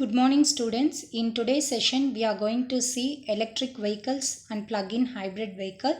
Good morning students. In today's session we are going to see electric vehicles and plug-in hybrid vehicle,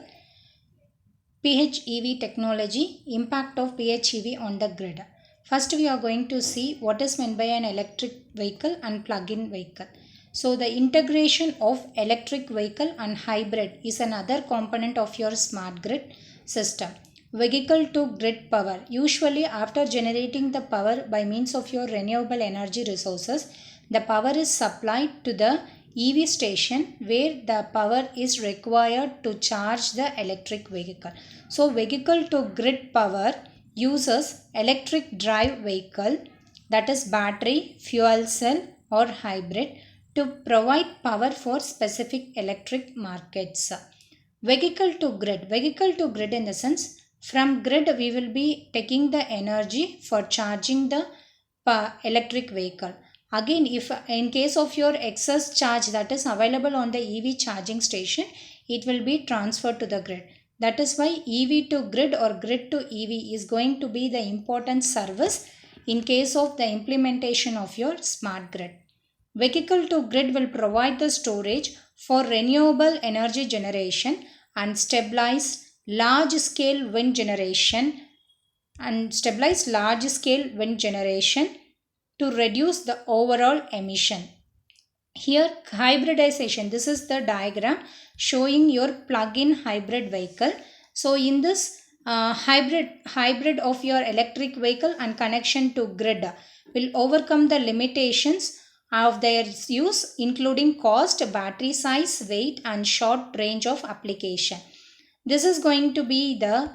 PHEV technology, impact of PHEV on the grid. First we are going to see what is meant by an electric vehicle and plug-in vehicle. So the integration of electric vehicle and hybrid is another component of your smart grid system. Vehicle to grid power. Usually after generating the power by means of your renewable energy resources, the power is supplied to the EV station where the power is required to charge the electric vehicle. So vehicle to grid power uses electric drive vehicle, that is battery, fuel cell or hybrid, to provide power for specific electric markets. Vehicle to grid in the sense, from grid we will be taking the energy for charging the electric vehicle. Again, if in case of your excess charge that is available on the EV charging station, it will be transferred to the grid. That is why EV to grid or grid to EV is going to be the important service in case of the implementation of your smart grid. Vehicle to grid will provide the storage for renewable energy generation and stabilize large scale wind generation to reduce the overall emission. Here hybridization, this is the diagram showing your plug-in hybrid vehicle. So in this hybrid of your electric vehicle and connection to grid will overcome the limitations of their use, including cost, battery size, weight and short range of application. This is going to be the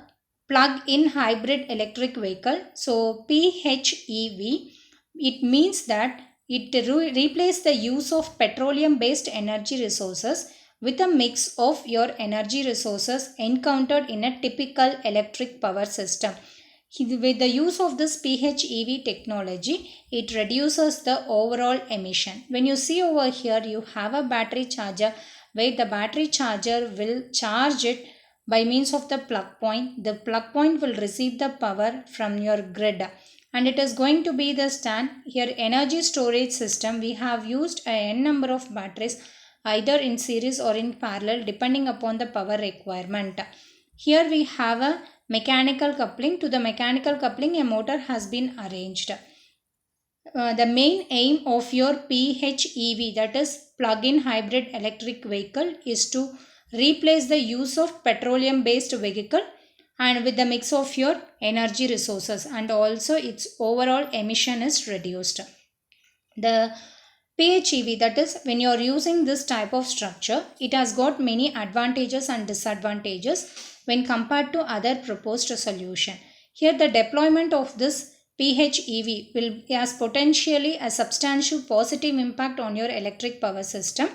plug-in hybrid electric vehicle. So PHEV, it means that it replaces the use of petroleum based energy resources with a mix of your energy resources encountered in a typical electric power system. With the use of this PHEV technology, it reduces the overall emission. When you see over here, you have a battery charger where the battery charger will charge it by means of the plug point. The plug point will receive the power from your grid and it is going to be the stand. Here energy storage system, we have used a n number of batteries either in series or in parallel depending upon the power requirement. Here we have a mechanical coupling. To the mechanical coupling, a motor has been arranged. The main aim of your PHEV, that is plug-in hybrid electric vehicle, is to replace the use of petroleum based vehicle and with the mix of your energy resources, and also its overall emission is reduced. The PHEV, that is when you are using this type of structure, it has got many advantages and disadvantages when compared to other proposed solution. Here the deployment of this PHEV will has potentially a substantial positive impact on your electric power system,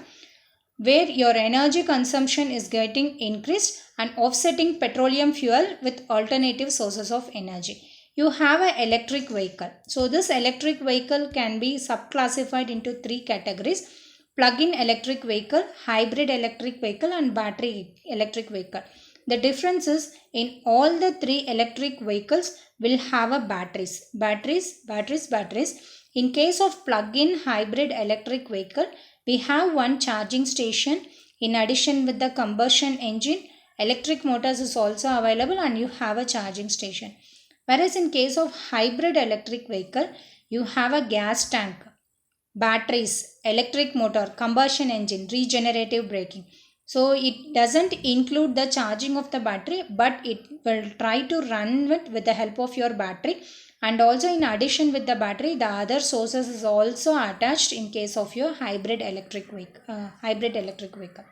where your energy consumption is getting increased and offsetting petroleum fuel with alternative sources of energy. You have an electric vehicle. So this electric vehicle can be subclassified into three categories: plug-in electric vehicle, hybrid electric vehicle and battery electric vehicle. The difference is in all the three electric vehicles will have a batteries. In case of plug-in hybrid electric vehicle, we have one charging station. In addition with the combustion engine, electric motors is also available and you have a charging station. Whereas in case of hybrid electric vehicle, you have a gas tank, batteries, electric motor, combustion engine, regenerative braking. So it doesn't include the charging of the battery, but it will try to run with the help of your battery. And also in addition with the battery, the other sources is also attached in case of your hybrid electric vehicle.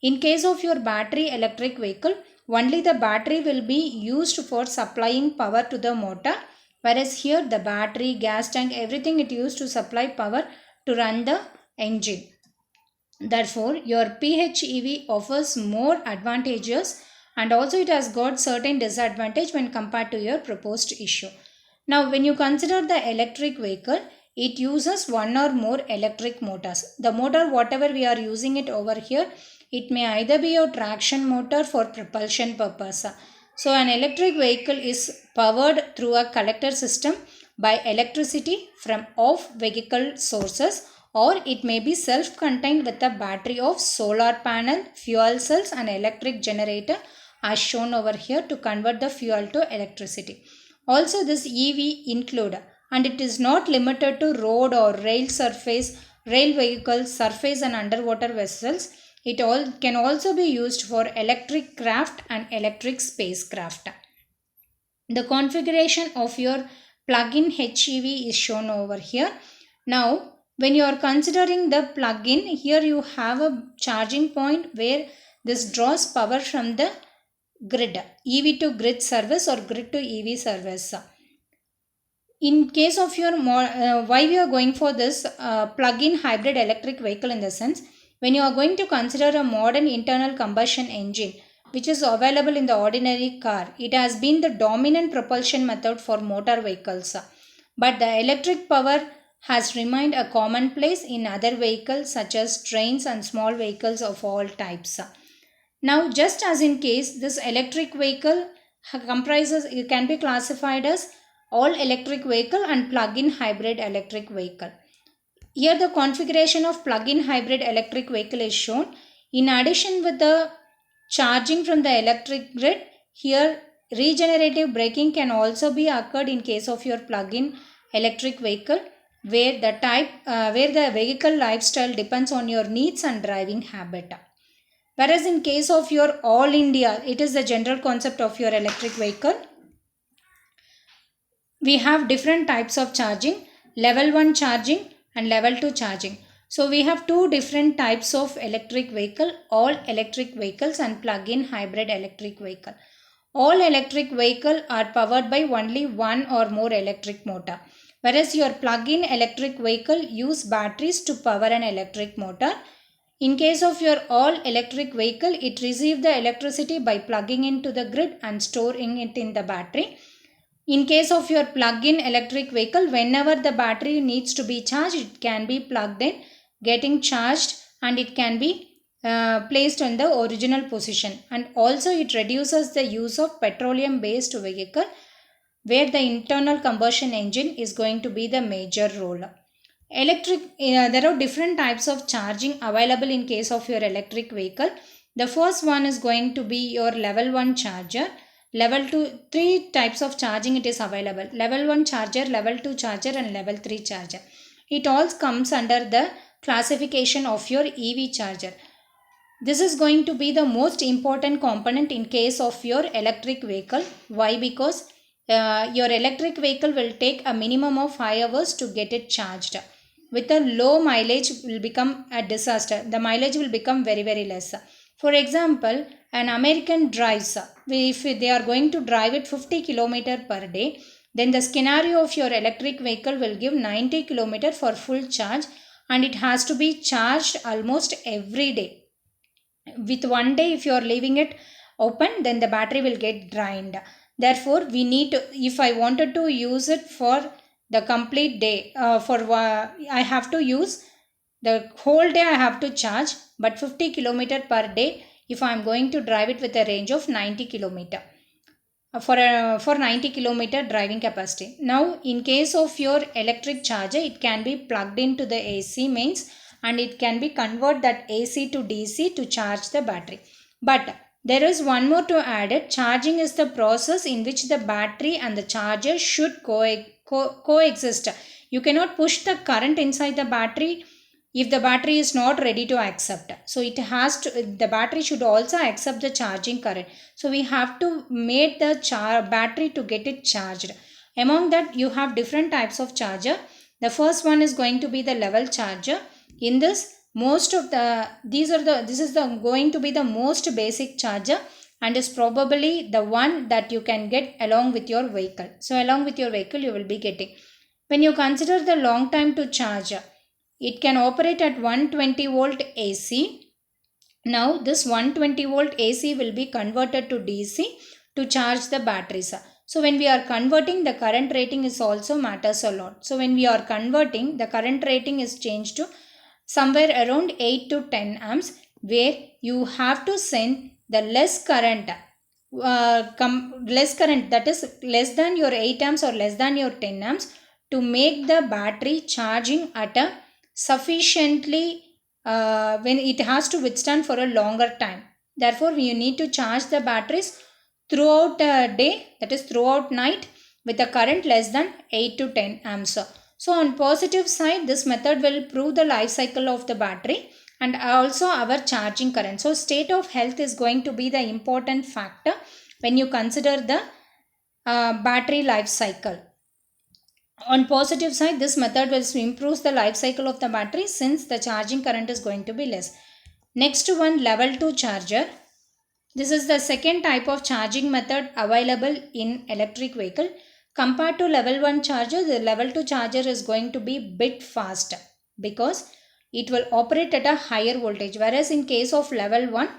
In case of your battery electric vehicle, only the battery will be used for supplying power to the motor, whereas here the battery, gas tank, everything it used to supply power to run the engine. Therefore, your PHEV offers more advantages and also it has got certain disadvantage when compared to your proposed issue. Now, when you consider the electric vehicle, it uses one or more electric motors. The motor, whatever we are using it over here, it may either be a traction motor for propulsion purpose. So, an electric vehicle is powered through a collector system by electricity from off-vehicle sources, or it may be self-contained with a battery of solar panel, fuel cells and electric generator as shown over here to convert the fuel to electricity. Also this EV include, and it is not limited to road or rail vehicles, surface and underwater vessels. It all can also be used for electric craft and electric spacecraft. The configuration of your plug-in HEV is shown over here. Now, when you are considering the plug-in, here you have a charging point where this draws power from the grid, EV to grid service or grid to EV service. In case of your, why we are going for this plug-in hybrid electric vehicle in the sense, when you are going to consider a modern internal combustion engine, which is available in the ordinary car, it has been the dominant propulsion method for motor vehicles. But the electric power has remained a commonplace in other vehicles such as trains and small vehicles of all types. Now, just as in case, this electric vehicle comprises, it can be classified as all electric vehicle and plug-in hybrid electric vehicle. Here the configuration of plug-in hybrid electric vehicle is shown. In addition with the charging from the electric grid, here regenerative braking can also be occurred in case of your plug-in electric vehicle, where the vehicle lifestyle depends on your needs and driving habit. Whereas in case of your all India, it is the general concept of your electric vehicle. We have different types of charging, level 1 charging and level 2 charging. So we have two different types of electric vehicle, all electric vehicles and plug-in hybrid electric vehicle. All electric vehicle are powered by only one or more electric motor, whereas your plug-in electric vehicle use batteries to power an electric motor. In case of your all electric vehicle, it receives the electricity by plugging into the grid and storing it in the battery. In case of your plug-in electric vehicle, whenever the battery needs to be charged, it can be plugged in, getting charged, and it can be placed in the original position. And also it reduces the use of petroleum based vehicle, where the internal combustion engine is going to be the major role. There are different types of charging available in case of your electric vehicle. The first one is going to be your level 1 charger. Level 2, three types of charging it is available. Level 1 charger, level 2 charger and level 3 charger. It all comes under the classification of your EV charger. This is going to be the most important component in case of your electric vehicle. Why? Because your electric vehicle will take a minimum of 5 hours to get it charged. With a low mileage will become a disaster. The mileage will become very, very less. For example, an American drives, if they are going to drive it 50 km per day, then the scenario of your electric vehicle will give 90 km for full charge, and it has to be charged almost every day. With one day, if you are leaving it open, then the battery will get drained. Therefore, we need to, if I wanted to use it for the complete day, I have to use the whole day I have to charge, but 50 km per day if I am going to drive it with a range of 90 km for 90 km driving capacity. Now, in case of your electric charger, it can be plugged into the AC mains and it can be convert that AC to DC to charge the battery. But there is one more to add it. Charging is the process in which the battery and the charger should coexist. You cannot push the current inside the battery if the battery is not ready to accept. So it has to, the battery should also accept the charging current. So we have to make the battery to get it charged. Among that, you have different types of charger. The first one is going to be the level charger. In this, most of the this is going to be the most basic charger and is probably the one that you can get along with your vehicle. So along with your vehicle you will be getting. When you consider the long time to charge, it can operate at 120 volt AC. Now this 120 volt AC will be converted to DC to charge the batteries. So when we are converting, the current rating is also matters a lot. So when we are converting, the current rating is changed to somewhere around 8 to 10 amps, where you have to send the less current, that is less than your 8 amps or less than your 10 amps to make the battery charging at a sufficiently when it has to withstand for a longer time. Therefore, you need to charge the batteries throughout a day, that is throughout night, with a current less than 8 to 10 amps. So on positive side, this method will improve the life cycle of the battery and also our charging current. So state of health is going to be the important factor when you consider the battery life cycle. On positive side, this method will improve the life cycle of the battery since the charging current is going to be less. Next one, level 2 charger. This is the second type of charging method available in electric vehicle. Compared to level 1 charger, the level 2 charger is going to be bit fast because it will operate at a higher voltage, whereas in case of level 1,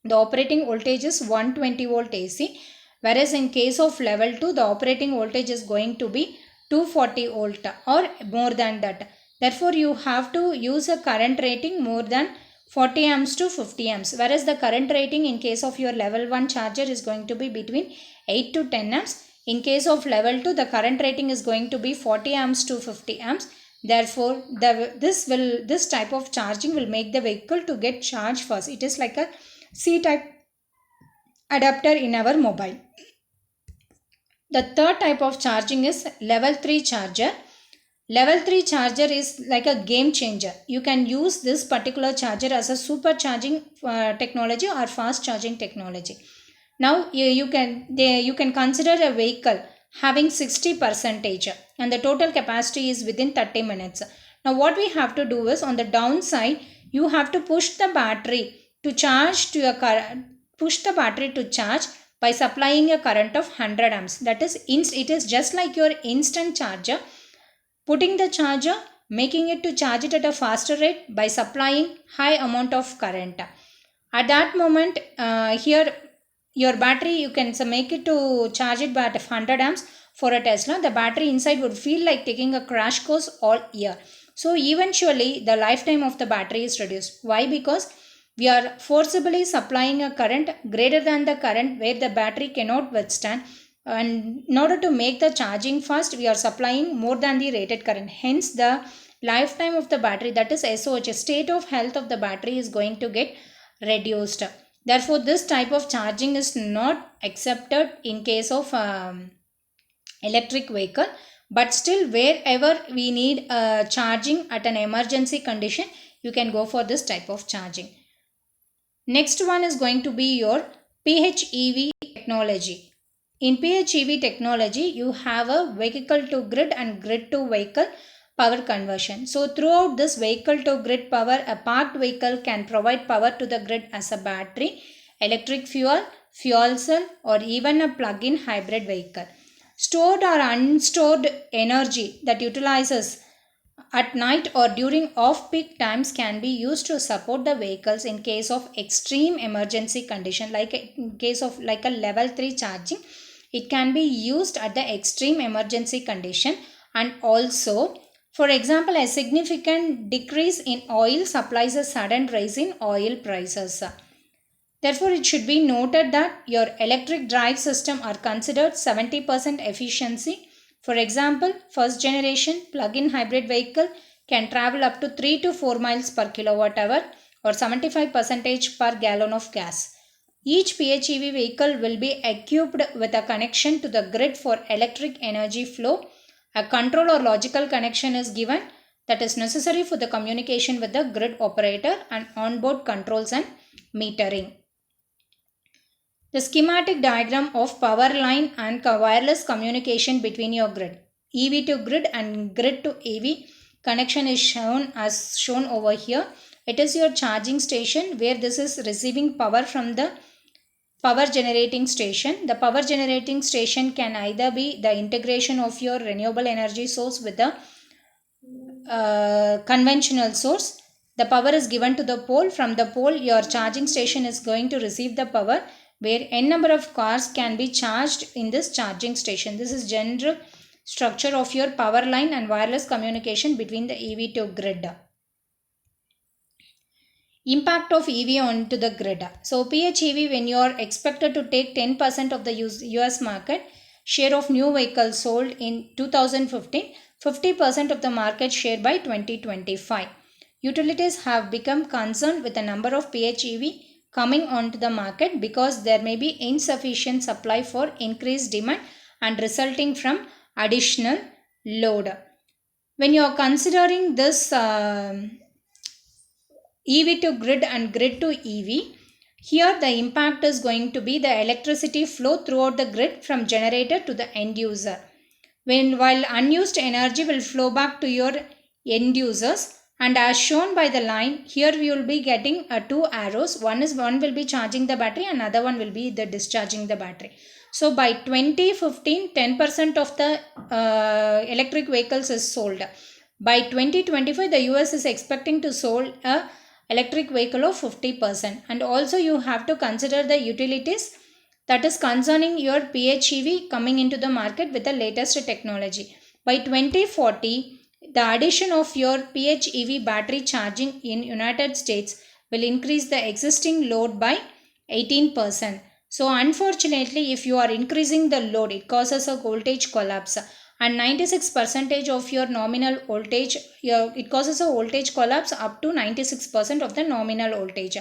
the operating voltage is 120 volt AC, whereas in case of level 2, the operating voltage is going to be 240 volt or more than that. Therefore, you have to use a current rating more than 40 amps to 50 amps, whereas the current rating in case of your level 1 charger is going to be between 8 to 10 amps. In case of level 2, the current rating is going to be 40 amps to 50 amps. Therefore, this type of charging will make the vehicle to get charged fast. It is like a C-type adapter in our mobile. The third type of charging is level 3 charger. Level 3 charger is like a game changer. You can use this particular charger as a supercharging technology or fast charging technology. Now you can consider a vehicle having 60 percentage and the total capacity is within 30 minutes. Now what we have to do is, on the downside, you have to push the battery to charge by supplying a current of 100 amps. That is, it is just like your instant charger. Putting the charger, making it to charge it at a faster rate by supplying high amount of current. At that moment, here your battery, you can make it to charge it by 100 amps for a Tesla. The battery inside would feel like taking a crash course all year. So eventually the lifetime of the battery is reduced. Why? Because we are forcibly supplying a current greater than the current where the battery cannot withstand, and in order to make the charging fast, we are supplying more than the rated current. Hence the lifetime of the battery, that is SOH, state of health of the battery, is going to get reduced. Therefore, this type of charging is not accepted in case of electric vehicle, but still wherever we need charging at an emergency condition, you can go for this type of charging. Next one is going to be your PHEV technology. In PHEV technology, you have a vehicle to grid and grid to vehicle power conversion. So throughout this vehicle to grid power, a parked vehicle can provide power to the grid as a battery, electric fuel, fuel cell, or even a plug-in hybrid vehicle. Stored or unstored energy that utilizes at night or during off-peak times can be used to support the vehicles in case of extreme emergency condition, like in case of like a level 3 charging. It can be used at the extreme emergency condition, and also, for example, a significant decrease in oil supplies a sudden rise in oil prices. Therefore, it should be noted that your electric drive system are considered 70% efficiency. For example, first generation plug-in hybrid vehicle can travel up to 3 to 4 miles per kilowatt hour or 75% per gallon of gas. Each PHEV vehicle will be equipped with a connection to the grid for electric energy flow. A control or logical connection is given that is necessary for the communication with the grid operator and onboard controls and metering. The schematic diagram of power line and wireless communication between your grid. EV to grid and grid to EV connection is shown as shown over here. It is your charging station where this is receiving power from the power generating station. The power generating station can either be the integration of your renewable energy source with the conventional source. The power is given to the pole. From the pole, your charging station is going to receive the power, where n number of cars can be charged in this charging station. This is general structure of your power line and wireless communication between the EV to grid. Impact of EV onto the grid. So PHEV, when you are expected to take 10% of the US market share of new vehicles sold in 2015, 50% of the market share by 2025. Utilities have become concerned with the number of PHEV coming onto the market because there may be insufficient supply for increased demand and resulting from additional load. When you are considering this EV to grid and grid to EV, here the impact is going to be the electricity flow throughout the grid from generator to the end user. While unused energy will flow back to your end users, and as shown by the line, here we will be getting two arrows. One will be charging the battery, another one will be the discharging the battery. So by 2015, 10% of the electric vehicles is sold. By 2025, the US is expecting to sold a electric vehicle of 50%. And also you have to consider the utilities, that is concerning your PHEV coming into the market with the latest technology. By 2040, the addition of your PHEV battery charging in United States will increase the existing load by 18%. So unfortunately, if you are increasing the load, it causes a voltage collapse, and 96% of your nominal voltage, it causes a voltage collapse up to 96% of the nominal voltage.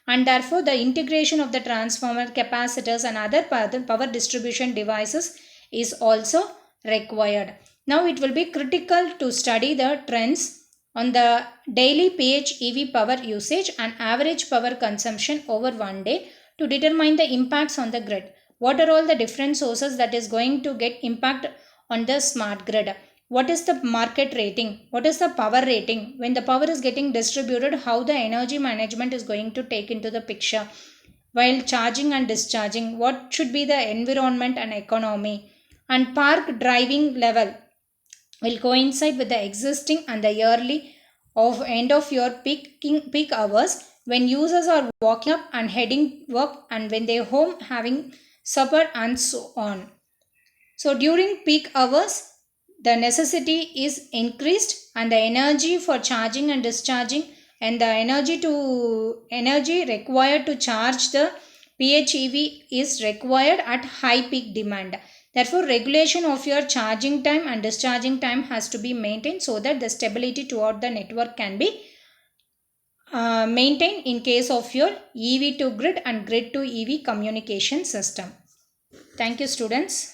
And therefore the integration of the transformer, capacitors and other power distribution devices is also required. Now it will be critical to study the trends on the daily PHEV power usage and average power consumption over one day to determine the impacts on the grid. What are all the different sources that is going to get impact on the smart grid? What is the market rating? What is the power rating? When the power is getting distributed, how the energy management is going to take into the picture? While charging and discharging, what should be the environment and economy? And park driving level will coincide with the existing and the yearly of end of your peak hours when users are walking up and heading work, and when they home having supper and so on. So during peak hours, the necessity is increased, and the energy for charging and discharging and the energy required to charge the PHEV is required at high peak demand. Therefore, regulation of your charging time and discharging time has to be maintained so that the stability throughout the network can be maintained in case of your EV to grid and grid to EV communication system. Thank you, students.